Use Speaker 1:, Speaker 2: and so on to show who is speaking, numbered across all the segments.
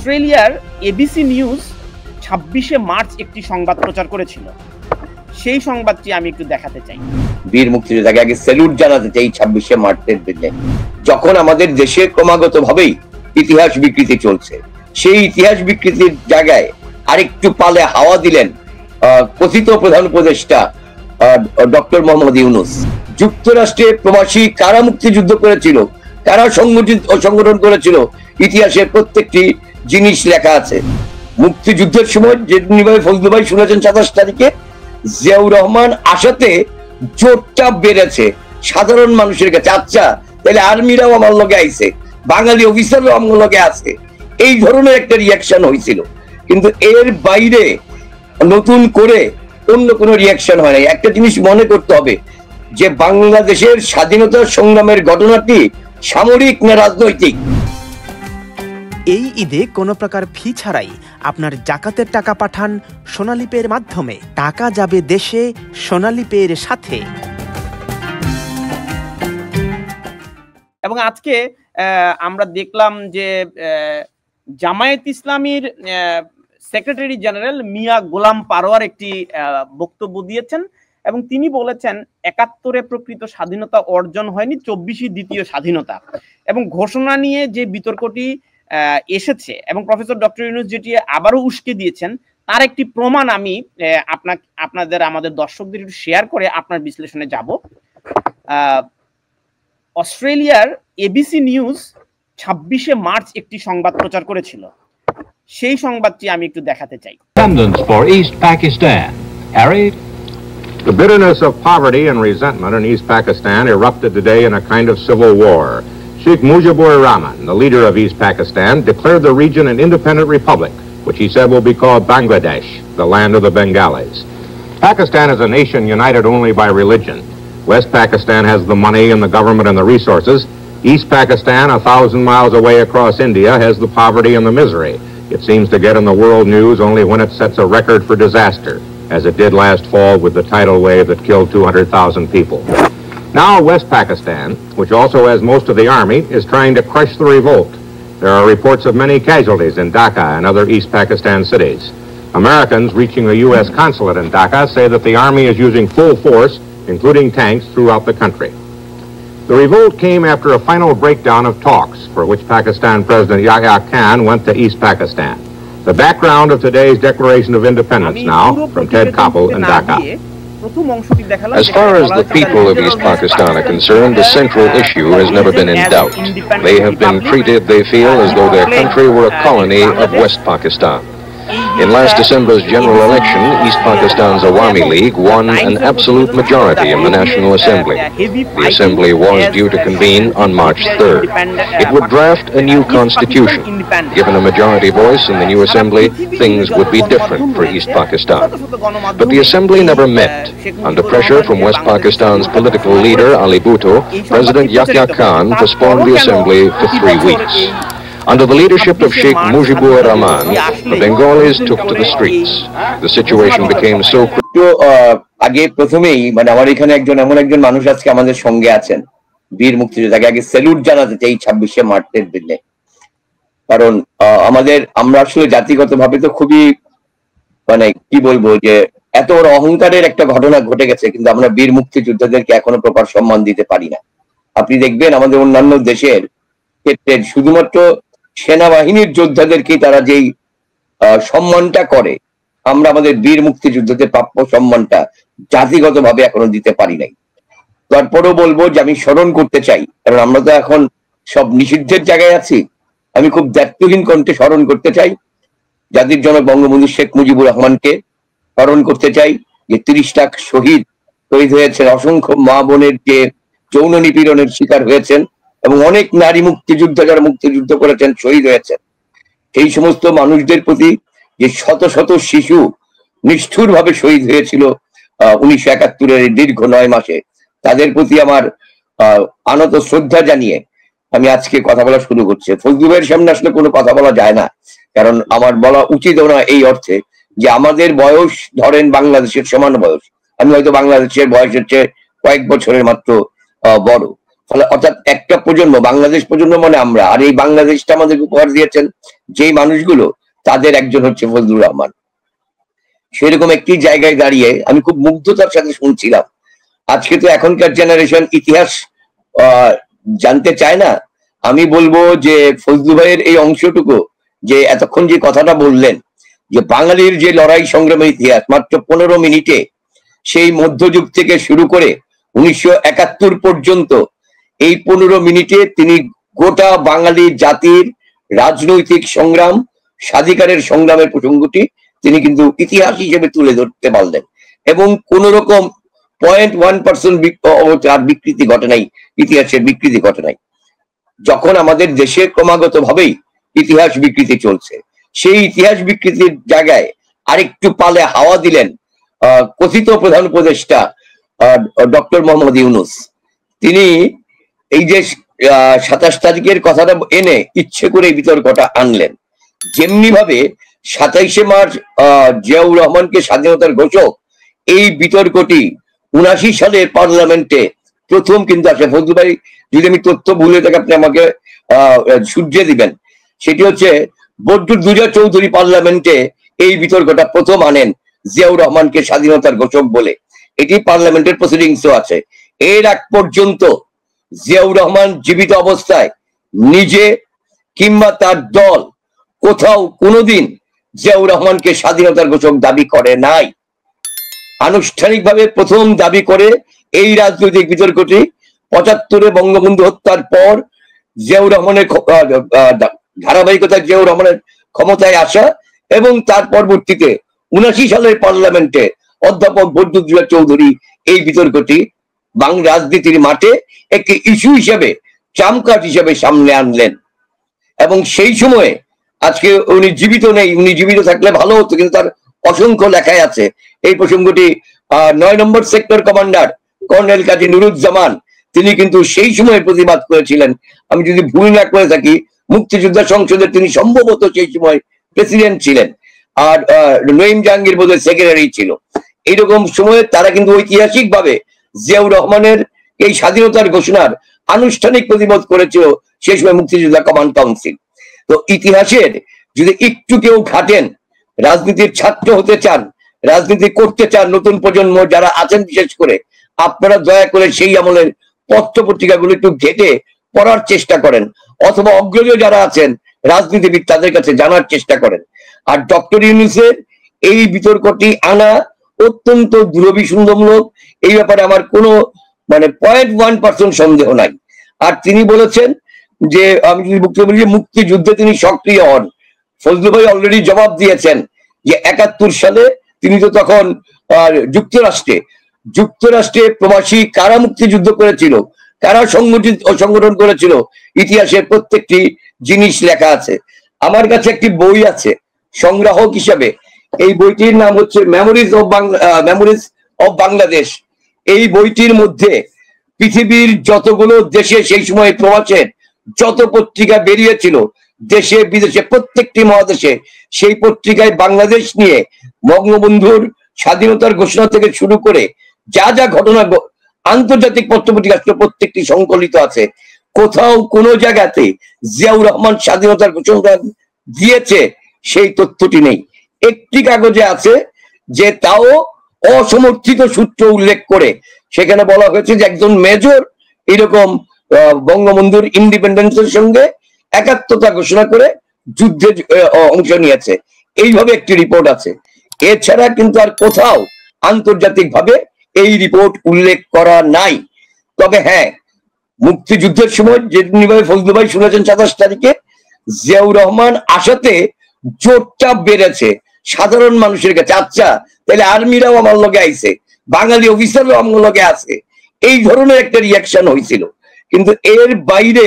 Speaker 1: অস্ট্রেলিয়ার ABC news 26শে March একটি সংবাদ প্রচার করেছিল। সেই সংবাদটি আমি একটু দেখাতে চাই।
Speaker 2: বীর মুক্তিযোদ্ধাকে আগে স্যালুট জানাতে চাই 26শে মার্চের দিনে, যখন আমাদের দেশে ক্রমাগত ভাবেই ইতিহাস বিকৃতি চলছে। সেই ইতিহাস বিকৃতির জায়গায় আরেকটু পালে হাওয়া দিলেন কথিত প্রধান উপদেষ্টা ডক্টর মোহাম্মদ ইউনূস। যুক্তরাষ্ট্রে প্রবাসী কারা মুক্তিযুদ্ধ করেছিল, কারা সংগঠন করেছিল, ইতিহাসের প্রত্যেকটি জিনিস লেখা আছে। মুক্তিযুদ্ধের সময় যে ফজলু ভাই শুনেছেন 27 তারিখে জিয়াউর রহমান আসাতে জোরটা বেড়েছে সাধারণ মানুষের কাছে। আচ্ছা, তাহলে আর্মিরাও আমার লগে আইছে, বাঙালি অফিসাররাও আমার লগে আছে, এই ধরনের একটা রিয়াকশন হয়েছিল। কিন্তু এর বাইরে নতুন করে অন্য কোনো রিয়াকশন হয় নাই। একটা জিনিস মনে করতে হবে যে বাংলাদেশের স্বাধীনতা সংগ্রামের ঘটনাটি সামরিক না রাজনৈতিক।
Speaker 3: এই ঈদে কোনো প্রকার ফি ছাড়াই আপনার জাকাতের টাকা পাঠান সোনালী পের মাধ্যমে। টাকা যাবে দেশে সোনালী পের সাথে।
Speaker 1: এবং আজকে আমরা দেখলাম যে জামায়াত ইসলামীর সেক্রেটারি জেনারেল মিয়া গোলাম পারোয়ার একটি বক্তব্য দিয়েছেন এবং তিনি বলেছেন ৭১-এ প্রকৃত স্বাধীনতা অর্জন হয়নি, ২৪ই দ্বিতীয় স্বাধীনতা। এবং ঘোষণা নিয়ে যে বিতর্কটি এসেছে এবং প্রফেসর ডক্টর ইউনূস যেটি আবারও উস্কে দিয়েছেন, তার একটি প্রমাণ আমি আমাদের দর্শকদের একটু শেয়ার করে আপনার বিশ্লেষণে যাব। অস্ট্রেলিয়ার এবিসি নিউজ 26শে মার্চ একটি সংবাদ প্রচার করেছিল। সেই সংবাদটি আমি একটু দেখাতে চাই।
Speaker 4: For East Pakistan. Harry?
Speaker 5: The bitterness of poverty and resentment in East Pakistan erupted today in a kind of civil war. Sheikh Mujibur Rahman, the leader of East Pakistan, declared the region an independent republic, which he said will be called Bangladesh, the land of the Bengalis. Pakistan is a nation united only by religion. West Pakistan has the money and the government and the resources. East Pakistan, 1,000 miles away across India, has the poverty and the misery. It seems to get in the world news only when it sets a record for disaster, as it did last fall with the tidal wave that killed 200,000 people. Now West Pakistan, which also has most of the army, is trying to crush the revolt. There are reports of many casualties in Dhaka and other East Pakistan cities. Americans reaching the U.S. consulate in Dhaka say that the army is using full force, including tanks, throughout the country. The revolt came after a final breakdown of talks for which Pakistan President Yahya Khan went to East Pakistan. The background of today's Declaration of Independence now from Ted Koppel in Dhaka.
Speaker 6: As far as the people of East Pakistan are concerned, the central issue has never been in doubt. They have been treated, they feel, as though their country were a colony of West Pakistan. In last December's general election, East Pakistan's Awami League won an absolute majority in the National Assembly. The Assembly was due to convene on March 3rd. It would draft a new constitution. Given a majority voice in the new Assembly, things would be different for East Pakistan. But the Assembly never met. Under pressure from West Pakistan's political leader, Ali Bhutto, President Yahya Khan postponed the Assembly for 3 weeks. Under the leadership of Sheikh Mujibur Rahman, the Bengalis took to the streets. The situation became so
Speaker 2: আগে প্রথমেই আমার এখানে এমন একজন মানুষ আজকে আমাদের সঙ্গে আছেন, বীর মুক্তিযোদ্ধাকে আগে স্যালুট জানাতে চাই 26শে মার্চের দিনে। কারণ আমরা আসলে জাতিগতভাবে তো খুবই কি বলবো যে এত বড় অহংকারের একটা ঘটনা ঘটে গেছে, কিন্তু আমরা বীর মুক্তিযোদ্ধাদেরকে এখনো প্রপার সম্মান দিতে পারি না। আপনি দেখবেন আমাদের অন্যান্য দেশের ক্ষেত্রে শুধুমাত্র সেনাবাহিনীর যোদ্ধাদেরকে তারা যেই সম্মানটা করে, আমরা আমাদের বীর মুক্তিযুদ্ধদের প্রাপ্য সম্মানটা জাতিগতভাবে এখনো দিতে পারি নাই। তারপরেও বলবো যে আমি স্মরণ করতে চাই, কারণ আমরা তো এখন সব নিষিদ্ধের জায়গায় আছি। আমি খুব দায়িত্বহীন কণ্ঠে স্মরণ করতে চাই জাতির জনক বঙ্গবন্ধু শেখ মুজিবুর রহমানকে। স্মরণ করতে চাই যে 30 লাখ শহীদ হয়েছেন, অসংখ্য মা বোনের যে যৌন নিপীড়নের শিকার হয়েছেন এবং অনেক নারী মুক্তিযোদ্ধা যারা মুক্তিযুদ্ধ করেছেন শহীদ হয়েছেন। সেই সমস্ত মানুষদের প্রতি যে শত শত শিশু নিষ্ঠুর ভাবে শহীদ হয়েছিল 1971-এর দীর্ঘ 9 মাসে, তাদের প্রতি আমার আনত শ্রদ্ধা জানিয়ে আমি আজকে কথা বলা শুরু করছি। ফজলু ভাইয়ের সামনে আসলে কোনো কথা বলা যায় না, কারণ আমার বলা উচিত না এই অর্থে যে আমাদের বয়স ধরেন বাংলাদেশের সমান বয়স, আমি হয়তো বাংলাদেশের বয়সের চেয়ে কয়েক বছরের মাত্র বড়। ফলে অর্থাৎ একটা প্রজন্ম, বাংলাদেশ প্রজন্ম আমরা, আর এই বাংলাদেশটা আমাদের উপহার দিয়েছেন যেই মানুষগুলো, তাদের একজন হচ্ছে ফজলুর রহমান। সেরকম একটি জায়গায় দাঁড়িয়ে আমি খুব মুগ্ধতার সাথে শুনছিলাম। আজকে তো এখনকার জেনারেশন ইতিহাস জানতে চায় না। আমি বলবো যে ফজলু ভাইয়ের এই অংশটুকু, যে এতক্ষণ যে কথাটা বললেন যে বাঙালির যে লড়াই সংগ্রামের ইতিহাস, মাত্র 15 মিনিটে সেই মধ্যযুগ থেকে শুরু করে 1971 পর্যন্ত এই 15 মিনিটে তিনি গোটা বাঙালি জাতির রাজনৈতিক সংগ্রাম, স্বাধিকারের সংগ্রামের প্রসঙ্গটি তিনি কিন্তু ইতিহাস হিসেবে তুলে ধরতে পারলেন, এবং কোন রকম 0.1% বিকৃতি ঘটে নাই, ইতিহাসের বিকৃতি ঘটে নাই। যখন আমাদের দেশে ক্রমাগত ভাবেই ইতিহাস বিকৃতি চলছে, সেই ইতিহাস বিকৃতির জায়গায় আরেকটু পালে হাওয়া দিলেন কথিত প্রধান উপদেষ্টা ডক্টর মোহাম্মদ ইউনূস। তিনি এই যে 27 তারিখের কথাটা এনে ইচ্ছে করে এই বিতর্কটা আনলেন। যেমনি ভাবে 27শে মার্চ জিয়াউর রহমানকে স্বাধীনতার ঘোষক, এই বিতর্কটি 79 সালের পার্লামেন্টে প্রথম কিন্তু আসে। ফজলু ভাই, যদি আমি তথ্য ভুলে থাকি আপনি আমাকে সূর্যে দিবেন। সেটি হচ্ছে বদরুল দুজা চৌধুরী পার্লামেন্টে এই বিতর্কটা প্রথম আনেন, জিয়াউর রহমানকে স্বাধীনতার ঘোষক বলে। এটি পার্লামেন্টের প্রসিডিংসও আছে। এর আগ পর্যন্ত জিয়াউর রহমান জীবিত অবস্থায় নিজে কিংবা তার দল কোথাও কোনোদিন জিয়াউর রহমানকে স্বাধীনতার ঘোষক দাবি করে নাই। আনুষ্ঠানিকভাবে প্রথম দাবি করে এই রাজনৈতিক বিতর্কটি 75-এ বঙ্গবন্ধু হত্যার পর জিয়াউর রহমানের ধারাবাহিকতায় জিয়াউর রহমানের ক্ষমতায় আসা, এবং তার পরবর্তীতে 79 সালের পার্লামেন্টে অধ্যাপক বদরুল চৌধুরী এই বিতর্কটি বাংলা রাজনীতির মাঠে একটি ইস্যু হিসেবে, চামকাঠ হিসেবে সামনে আনলেন। এবং সেই সময়ে, আজকে উনি জীবিত নেই, উনি জীবিত থাকলে ভালো হতো, কিন্তু তার অসংখ্য লেখায় আছে এই প্রসঙ্গটি। 9 নম্বর সেক্টর কমান্ডার কর্নেল কাজী নুরুজ্জামান, তিনি কিন্তু সেই সময় প্রতিবাদ করেছিলেন। আমি যদি ভুল না করে থাকি, মুক্তিযোদ্ধা সংসদের তিনি সম্ভবত সেই সময় প্রেসিডেন্ট ছিলেন, আর নঈম জাহাঙ্গীর বোধহয় সেক্রেটারি ছিল। এইরকম সময়ে তারা কিন্তু ঐতিহাসিক ভাবে জিয়াউর রহমানের এই স্বাধীনতার ঘোষণার আনুষ্ঠানিক প্রতিবাদ করেছিল সেই সময় মুক্তিযোদ্ধা কমান্ড কাউন্সিল। তো ইতিহাসের যদি একটু কেউ ঘাটেন, রাজনীতির ছাত্র হতে চান, রাজনীতি করতে চান, নতুন প্রজন্ম যারা আছেন বিশেষ করে, আপনারা দয়া করে সেই আমলের পত্র পত্রিকাগুলো একটু ঘেটে পড়ার চেষ্টা করেন, অথবা অগ্রজ যারা আছেন রাজনীতিবিদ তাদের কাছে জানার চেষ্টা করেন। আর ডক্টর ইউনূসের এই বিতর্কটি আনা অত্যন্ত দুরভিসন্ধমূলক, এই ব্যাপারে আমার কোনো 0.1% সন্দেহ নাই। আর তিনি বলেছেন যে, আমি যদি বক্তব্য বলি, মুক্তিযুদ্ধে তিনি সক্রিয় হন। ফজলু ভাই অলরেডি জবাব দিয়েছেন যে 71 সালে তিনি তো তখন যুক্তরাষ্ট্রে প্রবাসী কারা মুক্তিযুদ্ধ করেছিল, কারা সংগঠন করেছিল, ইতিহাসের প্রত্যেকটি জিনিস লেখা আছে। আমার কাছে একটি বই আছে সংগ্রাহক হিসাবে, এই বইটির নাম হচ্ছে মেমোরিজ অফ বাংলাদেশ। এই বইটির মধ্যে পৃথিবীর যতগুলো দেশে সেই সময় প্রবাসের যত পত্রিকা বেরিয়েছিল, দেশে বিদেশে প্রত্যেকটি মহাদেশে, সেই পত্রিকায় বাংলাদেশ নিয়ে বঙ্গবন্ধুর স্বাধীনতার ঘোষণা থেকে শুরু করে যা যা ঘটনা আন্তর্জাতিক পত্রপত্রিকা প্রত্যেকটি সংকলিত আছে। কোথাও কোনো জায়গাতে জিয়াউর রহমান স্বাধীনতার ঘোষণা দিয়েছে সেই তথ্যটি নেই। একটি কাগজে আছে, যে তাও অসমর্থিত সূত্র উল্লেখ করে সেখানে বলা হয়েছে যে একজন মেজর এরকম বঙ্গবন্ধুর ইন্ডিপেন্ডেন্সের সঙ্গে একাত্মতা ঘোষণা করে যুদ্ধে অংশ নিয়েছে, এইভাবে একটি রিপোর্ট আছে। এছাড়া কিন্তু আর কোথাও আন্তর্জাতিক ভাবে এই রিপোর্ট উল্লেখ করা নাই। তবে হ্যাঁ, মুক্তিযুদ্ধের সময় যেভাবে ফজলু ভাই শুনেছেন 27 তারিখে জিয়াউর রহমান আসাতে জোরটা বেড়েছে সাধারণ মানুষের কাছে। আচ্ছা, তাহলে আর্মিরাও আমার লগে আইছে, বাঙালি অফিসাররাও আমার লগে আছে, এই ধরনের একটা রিয়াকশন হয়েছিল। কিন্তু এর বাইরে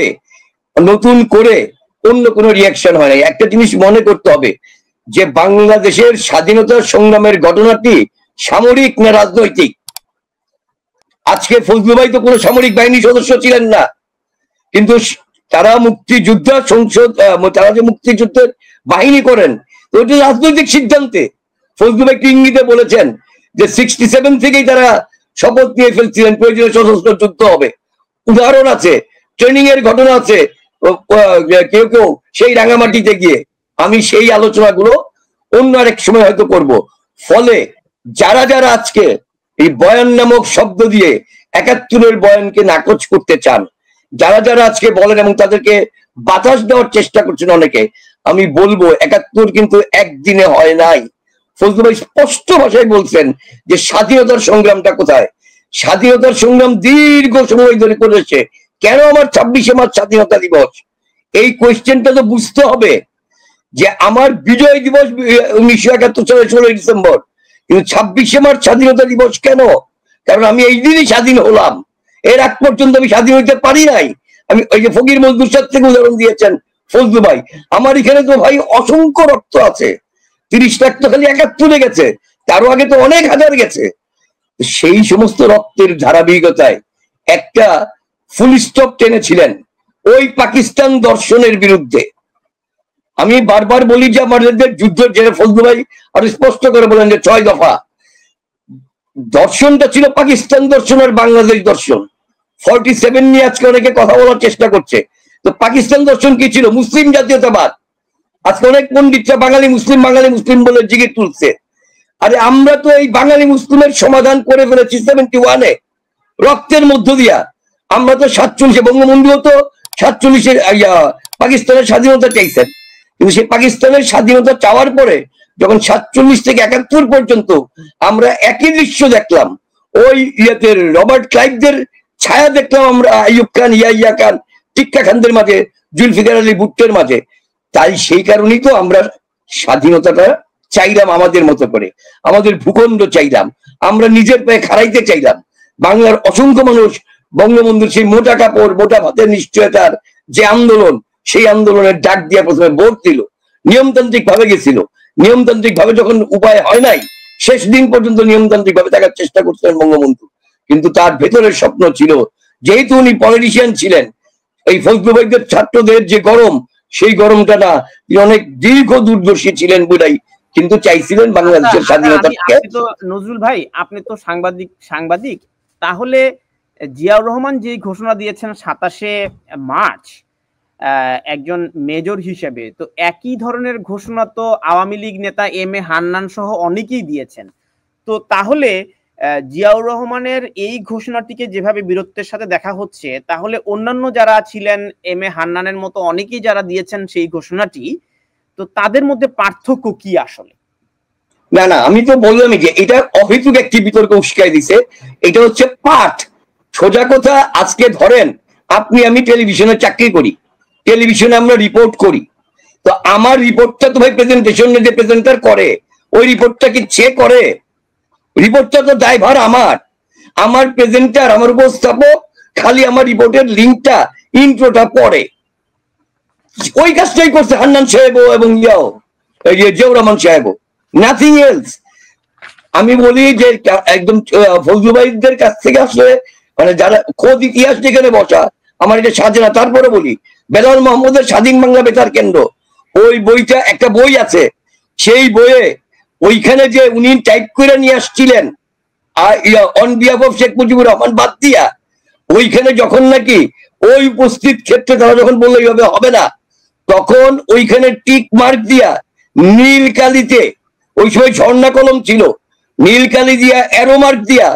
Speaker 2: নতুন করে অন্য কোনো রিয়াকশন হয় নাই। একটা জিনিস মনে করতে হবে যে বাংলাদেশের স্বাধীনতা সংগ্রামের ঘটনাটি সামরিক না রাজনৈতিক। আজকে ফজলু ভাই তো কোনো সামরিক বাহিনীর সদস্য ছিলেন না, কিন্তু তারা মুক্তিযোদ্ধা সংসদ, তারা যে মুক্তিযুদ্ধের বাহিনী করেন, তো ওটা রাজনৈতিক সিদ্ধান্তে। ফজলু ভাই ইঙ্গিতে বলেছেন যে 67 থেকেই তারা শপথ নিয়ে ফেলছিলেন প্রয়োজনে সশস্ত্র যুদ্ধ হবে। উদাহরণ আছে, ট্রেনিং এর ঘটনা আছে, কেউ কেউ সেই রাঙামাটিতে গিয়ে আমি সেই আলোচনাগুলো অন্য আরেক সময় হয়তো করব। ফলে যারা যারা আজকে এই বয়ান নামক শব্দ দিয়ে ৭১-এর বয়ানকে নাকচ করতে চান, যারা যারা আজকে বলেন এবং তাদেরকে বাতাস দেওয়ার চেষ্টা করছেন অনেকে, আমি বলবো ৭১ কিন্তু একদিনে হয় নাই। ফজলু ভাই স্পষ্ট ভাষায় বলছেন যে স্বাধীনতার সংগ্রামটা কোথায়। স্বাধীনতার সংগ্রাম দীর্ঘ সময় ধরে করেছে। কেন আমার ২৬শে মার্চ স্বাধীনতা দিবস? এই কোয়েশ্চেনটা তো বুঝতে হবে যে আমার বিজয় দিবস ১৯৭১ সালের ১৬ই ডিসেম্বর, কিন্তু ২৬শে মার্চ স্বাধীনতা দিবস কেন? কারণ আমি এই দিনই স্বাধীন হলাম, এর আগ পর্যন্ত আমি স্বাধীন হইতে পারি নাই। আমি ওই যে ফকির মজদুর সাহেব থেকে উদাহরণ দিয়েছেন ফজলু ভাই, আমার এখানে তো ভাই অসংখ্য রক্ত আছে। ৩০ লাখ তো খালি ৭১ গেছে, তারও আগে তো অনেক হাজার গেছে। সেই সমস্ত রক্তের ধারাবাহিকতায় একটা ফুল স্টপ টেনেছিলেন ওই পাকিস্তান দর্শনের বিরুদ্ধে। আমি বারবার বলি যে আমাদের যুদ্ধ, যেটা ফজলু ভাই আরো স্পষ্ট করে বলেন যে ৬ দফা দর্শনটা ছিল পাকিস্তান দর্শন আর বাংলাদেশ দর্শন। 47 নিয়ে আজকে অনেকে কথা বলার চেষ্টা করছে। তো পাকিস্তান দর্শন কি ছিল? মুসলিম জাতীয়তাবাদ। আজকে অনেক পন্ডিতরা বাঙালি মুসলিম বলে জিগির তুলছে। আরে আমরা তো এই বাঙালি মুসলিমের সমাধান করে ফেলেছি 71-এ রক্তের মধ্য দিয়া। আমরা তো 47-এ বঙ্গবন্ধুও তো 47-এ পাকিস্তানের স্বাধীনতা চাইছেন, কিন্তু সেই পাকিস্তানের স্বাধীনতা চাওয়ার পরে যখন 47 থেকে ৭১ পর্যন্ত আমরা একই দৃশ্য দেখলাম, ওই রবার্ট ক্লাইভদের ছায়া দেখলাম আমরা, আইয়ুব খান, ইয়াহিয়া খান, টিক্কা খানদের মাঝে, জুলফিকার আলী ভুট্টোর মাঝে। তাই সেই কারণেই তো আমরা স্বাধীনতাটা চাইলাম আমাদের মতো করে, আমাদের ভূখণ্ড চাইলাম, আমরা নিজের পায়ে খাড়াইতে চাইলাম। বাংলার অসংখ্য মানুষ বঙ্গবন্ধুর সেই মোটা কাপড় মোটা ভাতের নিশ্চয়তার যে আন্দোলন, সেই আন্দোলনের ডাক দিয়া প্রথমে ভোট দিল, নিয়মতান্ত্রিক ভাবে গেছিল। নিয়মতান্ত্রিক ভাবে যখন উপায় হয় নাই, শেষ দিন পর্যন্ত নিয়মতান্ত্রিক ভাবে থাকার চেষ্টা করছিলেন বঙ্গবন্ধু। কিন্তু তার ভেতরের স্বপ্ন ছিল, যেহেতু উনি পলিটিশিয়ান ছিলেন, এই ফজলু ভাইদের ছাত্রদের যে গরম, সেই গরমটা না, তিনি অনেক দীর্ঘ দূরদর্শী ছিলেন বুড়াই, কিন্তু চাইছিলেন বাংলাদেশের স্বাধীনতাকে।
Speaker 1: নজরুল ভাই, আপনি তো সাংবাদিক, তাহলে জিয়াউর রহমান যে ঘোষণা দিয়েছেন ২৭শে মার্চ একজন মেজর হিসেবে, তো একই ধরনের ঘোষণা তো আওয়ামী লীগ নেতা এম.এ. হান্নান সহ অনেকেই দিয়েছেন। তো তাহলে জিয়াউর রহমানের এই ঘোষণাটিকে যেভাবে বীরত্বের সাথে দেখা হচ্ছে, তাহলে অন্যান্য যারা ছিলেন এম.এ. হান্নানের মতো অনেকেই যারা দিয়েছেন সেই ঘোষণাটি, তো তাদের মধ্যে পার্থক্য কি আসলে?
Speaker 2: না, আমি তো বললামই যে এটা অহেতুক একটি বিতর্ক উস্কাই দিছে। এটা হচ্ছে পাঠ। সোজা কথা, আজকে ধরেন আপনি আমি টেলিভিশনে চাকরি করি, টেলিভিশনে আমরা রিপোর্ট করি, তো আমার রিপোর্টটা তো ভাই প্রেজেন্টেশন যে প্রেজেন্টার করে, ওই রিপোর্টটা কি সে করে? রিপোর্টটা তো দায়ভার আমার প্রেজেন্টার, আমার উপস্থাপক খালি আমার রিপোর্টের লিঙ্কটা, ইন্ট্রোটা পড়ে। ওই কাজটাই করছে হান্নান সাহেব এবং জিয়াউর রহমান সাহেব, নাথিং এলস। আমি বলি যে একদম ফজলু ভাইদের কাছ থেকে আসলে মানে যারা খোদ ইতিহাস যেখানে বসা, আমার এটা সাজে না। তারপরে বলি বেলাল মাহমুদের স্বাধীন বাংলা বেতার কেন্দ্র, ওই বইটা একটা বই আছে, সেই বইয়ে ওইখানে যে উনি টাইপ করে নিয়ে আসছিলেন on behalf of Sheikh Mujibur Rahman বাদ দিয়া, ওইখানে যখন নাকি ওই উপস্থিত ক্ষেত্রে তারা যখন বললো এইভাবে হবে না, তখন ওইখানে টিক মার্ক দিয়া নীল কালিতে, ওই সময় ঝর্ণা কলম ছিল, নীল কালি দিয়া অ্যারো মার্ক দিয়া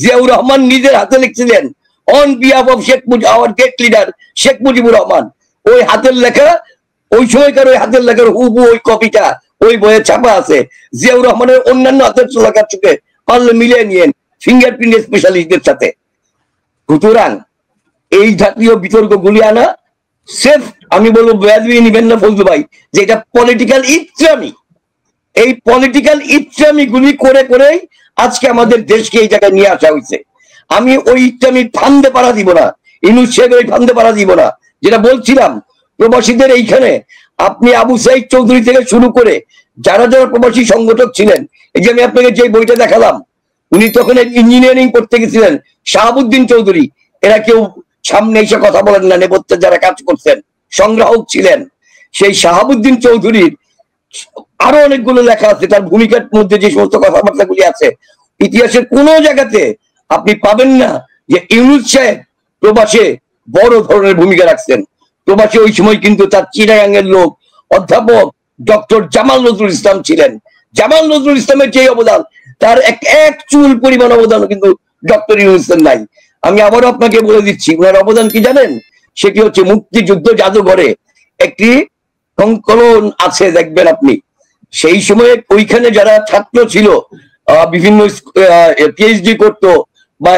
Speaker 2: জিয়াউর রহমান নিজের হাতে লিখছিলেন on behalf of Sheikh Mujib, our great leader Sheikh Mujibur Rahman. ওই হাতের লেখা, ওই সময়কার ওই হাতের লেখার হুবহু ওই কপিটা ওই বইয়ে ছাপা আছে। জিয়াউর রহমানের অন্যান্য হাতের লেখার চোখে পারলে মিলিয়ে নিয়েন ফিঙ্গারপ্রিন্ট স্পেশালিস্টদের সাথে। সুতরাং এই জাতীয় বিতর্কগুলি আনা সেফ, আমি বলবো বেয়াদবি নিবেন না ফজলু ভাই, যে এটা পলিটিক্যাল ইচ্ছামি। এই পলিটিক্যাল ইচ্ছামি গুলি করে করেই আজকে আমাদের দেশকে এই জায়গায় নিয়ে আসা হয়েছে। আমি ওই ইচ্ছামি ফান্দে পাড়া দিব না, ইনুস সাহেবের ওই ফান্দে পাড়া দিব না। যেটা বলছিলাম প্রবাসীদের এইখানে, আপনি আবু সাইদ চৌধুরী থেকে শুরু করে যারা যারা প্রবাসী সংগঠক ছিলেন, এই যে আমি আপনাকে যে বইটা দেখালাম, উনি তখন ইঞ্জিনিয়ারিং করতে গেছিলেন, শাহাবুদ্দিন চৌধুরী, এরা কেউ সামনে এসে কথা বলেন না, নেপথ্যে যারা কাজ করছেন সংগ্রাহক ছিলেন। সেই শাহাবুদ্দিন চৌধুরীর আরো অনেকগুলো লেখা আছে, তার ভূমিকার মধ্যে যে সমস্ত কথাবার্তাগুলি আছে, ইতিহাসের কোনো জায়গাতে আপনি পাবেন না যে ইউনুস সাহেব প্রবাসে বড় ধরনের ভূমিকা রাখছেন। প্রবাসে ওই সময় কিন্তু তার চিটাগাংয়ের লোক অধ্যাপক ডক্টর জামাল নজরুল ইসলাম ছিলেন। জামাল নজরুল ইসলামের যে অবদান, তার এক চুল পরিমাণ অবদান কিন্তু ডক্টর ইউনূসের নাই। আমি আবারও আপনাকে বলে দিচ্ছি ওনার অবদান কি জানেন? সেটি হচ্ছে মুক্তিযুদ্ধ জাদুঘরে একটি সংকলন আছে, দেখবেন আপনি। সেই সময়ে ওইখানে যারা ছাত্র ছিল, বিভিন্ন পিএইচডি করতো বা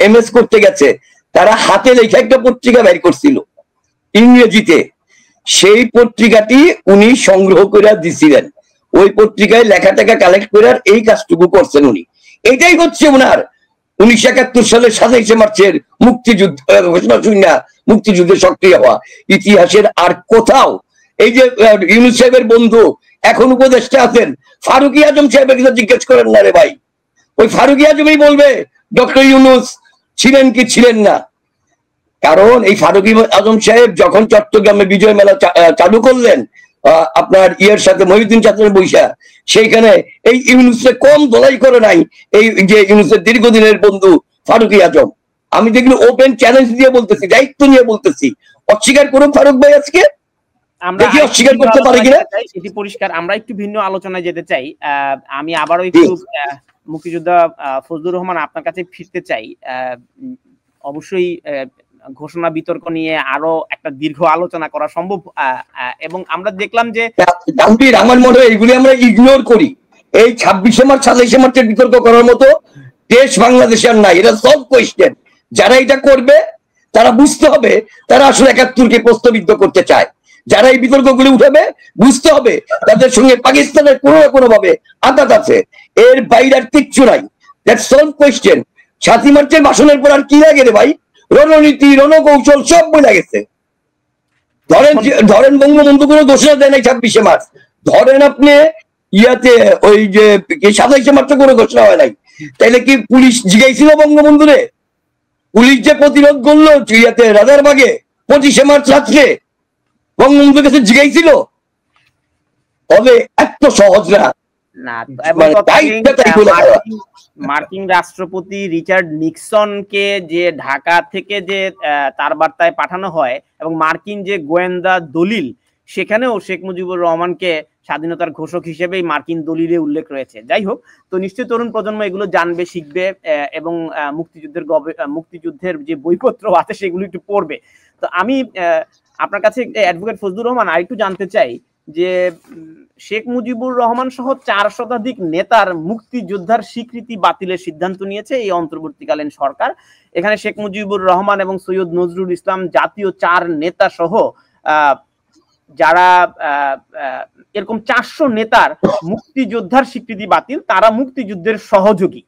Speaker 2: এমএস করতে গেছে, তারা হাতে লেখা একটা পত্রিকা বের করছিল ইংরেজিতে। সেই পত্রিকাটি উনি সংগ্রহ করে দিছিলেন। ওই পত্রিকায় লেখা টেখা কালেক্ট করে এই কাজটুকু করছেন উনি। এটাই হচ্ছে ওনার 1971 সালের 27শে মার্চের মুক্তিযুদ্ধ ঘোষণা শুনে মুক্তিযুদ্ধে সক্রিয় হওয়া। ইতিহাসের আর কোথাও এই যে ইউনূস সাহেবের বন্ধু এখন উপদেষ্টা আছেন ফারুকী আজম সাহেবের কিছু জিজ্ঞেস করেন না রে ভাই। ওই ফারুকী আজমই বলবে ডক্টর ইউনূস ছিলেন কি ছিলেন না। কারণ এই ফারুকী আজম সাহেব যখন চট্টগ্রামে বিজয় মেলা চালু করলেন আপনার ইয়ের সাথে মহিউদ্দিন চাচার বৈশা, সেইখানে এই ইউনূসে কম দলাই করে নাই এই যে ইউনূসের দীর্ঘদিনের বন্ধু ফারুকী আজম। আমি যেগুলো ওপেন চ্যালেঞ্জ দিয়ে বলতেছি, দায়িত্ব নিয়ে বলতেছি, অস্বীকার করুন ফারুক ভাই আজকে, দেখি অস্বীকার করতে পারে কিনা।
Speaker 1: এটি পরিষ্কার। আমরা একটু ভিন্ন আলোচনায় যেতে চাই। আমি আবারও একটু মুক্তিযোদ্ধা ফজলুর রহমান আপনার কাছে ফিরতে চাই। অবশ্যই ঘোষণা বিতর্ক নিয়ে আরো একটা দীর্ঘ আলোচনা করা সম্ভব, এবং আমরা দেখলাম যে
Speaker 2: আমার মনে হয় এইগুলি আমরা ইগনোর করি। এই 26শে মার্চ 27শে মার্চের বিতর্ক করার মতো দেশ বাংলাদেশে আর নাই। এটা সব কোয়েশ্চেন। যারা এটা করবে তারা বুঝতে হবে তারা আসলে 71কে প্রশ্নবিদ্ধ করতে চায়। যারা এই বিতর্কগুলি উঠাবে বুঝতে হবে তাদের সঙ্গে পাকিস্তানের কোনো না কোনো ভাবে আঘাত আছে। এর বাইরে আর কিচ্ছু নাই। That's solve question. 7ই মার্চের ভাষণের পর আর কি লাগে রে ভাই? রণনীতি, রণকৌশল সব বলে গেছে। ধরেন বঙ্গবন্ধু কোনো ঘোষণা দেয় নাই 26শে মার্চ। ধরেন আপনি ইয়াতে ওই যে 27শে মার্চ কোনো ঘোষণা হয় নাই। তাইলে কি পুলিশ জিগাইছিল বঙ্গবন্ধুরে? পুলিশ যে প্রতিরোধ করলো ইয়াতে রাজারবাগে 25শে মার্চ রাত্রে, বঙ্গবন্ধুর কাছে জিগাইছিল? তবে এত সহজ না।
Speaker 1: মার্কিন রাষ্ট্রপতি রিচার্ড নিক্সনকে যে ঢাকা থেকে যে তার বার্তায় পাঠানো হয় এবং মার্কিন যে গোয়েন্দা দলিল, সেখানেও শেখ মুজিবুর রহমানকে স্বাধীনতার ঘোষক হিসেবেই মার্কিন দলিলে উল্লেখ রয়েছে। যাই হোক, তো নিশ্চয়ই তরুণ প্রজন্ম এগুলো জানবে, শিখবে, এবং মুক্তিযুদ্ধের যে বইপত্র আছে সেগুলো একটু পড়বে। তো আমি আপনার কাছে অ্যাডভোকেট ফজলুর রহমান আরেকটু জানতে চাই যে শেখ মুজিবুর রহমান সহ 4 শতাধিক নেতার মুক্তিযোদ্ধার স্বীকৃতি বাতিলের সিদ্ধান্ত নিয়েছে এই অন্তর্বর্তীকালীন সরকার। এখানে শেখ মুজিবুর রহমান এবং সৈয়দ নজরুল ইসলাম জাতীয় 4 নেতা সহ যারা এরকম 400 নেতার মুক্তিযোদ্ধার স্বীকৃতি বাতিল, তারা মুক্তিযুদ্ধের সহযোগী।